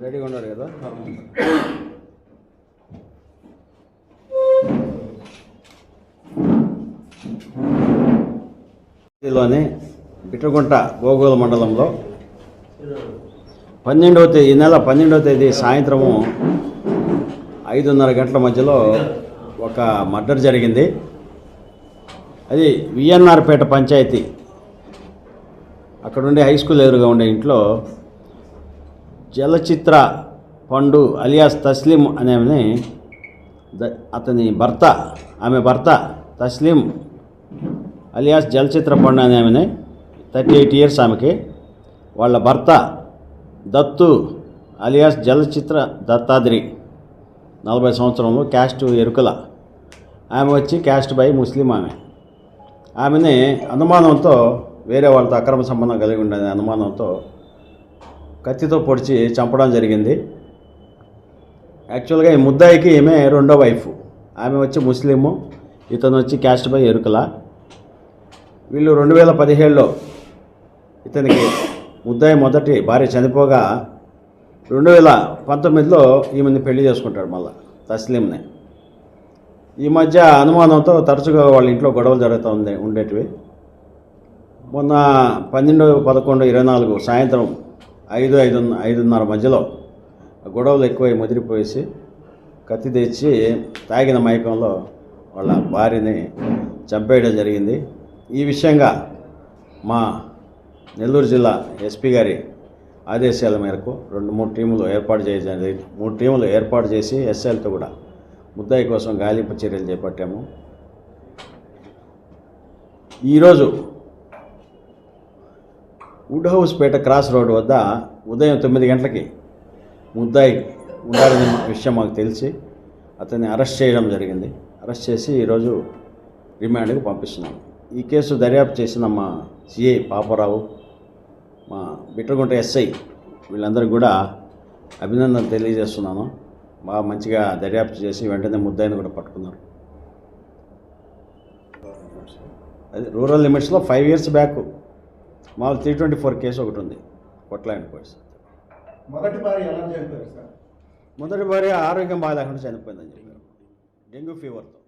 రెడీగా ఉన్నారు కదా. లోని బిట్రగుంట గోగోల మండలంలో ఈ నెల 12వ తేదీ సాయంత్రము 5:30 గంటల మధ్యలో ఒక మర్డర్ జరిగింది. అది విఎన్ఆర్పేట పంచాయతీ అక్కడుండే హై స్కూల్ ఎదురుగా ఉండే ఇంట్లో జలచిత్ర పండు అలియాస్ తస్లీం అనేవి అతని భర్త, ఆమె భర్త తస్లీం అలియాస్ జలచిత్ర పండు అనేవిని 38 ఇయర్స్ ఆమెకి, వాళ్ళ భర్త దత్తు అలియాస్ జలచిత్ర దత్తాద్రి 40 సంవత్సరంలో, క్యాస్ట్ ఎరుకల. ఆమె వచ్చి క్యాస్ట్ బై ముస్లిం. ఆమెని అనుమానంతో వేరే వాళ్ళతో అక్రమ సంబంధం కలిగి ఉండని అనుమానంతో కత్తితో పొడిచి చంపడం జరిగింది. యాక్చువల్గా ఈ ముద్దాయికి ఈమె రెండో వైఫ్. ఆమె వచ్చి ముస్లిము, ఇతను వచ్చి క్యాస్ట్ బై ఎరుకల. వీళ్ళు 2017లో ఇతనికి ముద్దాయి మొదటి భార్య చనిపోగా 2019లో ఈమెని పెళ్లి చేసుకుంటాడు మళ్ళా తస్లీంని. ఈ మధ్య అనుమానంతో తరచుగా వాళ్ళ ఇంట్లో గొడవలు జరుగుతూ ఉండేటివి. మొన్న 12/11/24 సాయంత్రం 5:30 మధ్యలో గొడవలు ఎక్కువై ముదిరిపోయేసి కత్తి తెచ్చి తాగిన మైకంలో వాళ్ళ భార్యని చంపేయడం జరిగింది. ఈ విషయంగా మా నెల్లూరు జిల్లా ఎస్పీ గారి ఆదేశాల మేరకు 2-3 టీములు ఏర్పాటు చేసి ఎస్ఐలతో కూడా ముద్దాయి కోసం గాలింపు చర్యలు చేపట్టాము. ఈరోజు వుడ్ హౌస్ పేట క్రాస్ రోడ్ వద్ద ఉదయం 9 గంటలకి ముద్దాయి ఉండాలనే విషయం మాకు తెలిసి అతన్ని అరెస్ట్ చేయడం జరిగింది. అరెస్ట్ చేసి ఈరోజు రిమాండ్కి పంపిస్తున్నాం. ఈ కేసు దర్యాప్తు చేసిన మా సిఐ పాపారావు, మా బిట్రగుంట ఎస్ఐ వీళ్ళందరికీ కూడా అభినందనలు తెలియజేస్తున్నాను. బాగా మంచిగా దర్యాప్తు చేసి వెంటనే ముద్దాయిని కూడా పట్టుకున్నారు. అది రూరల్ లిమిట్స్లో 5 ఇయర్స్ బ్యాక్ మామూలు 324 కేసు ఒకటి ఉంది, కొట్లాంటి కేసు. మొదటి భార్య ఆరోగ్యం బాగా లేకుండా చనిపోయిందని చెప్పారు, డెంగ్యూ ఫీవర్తో.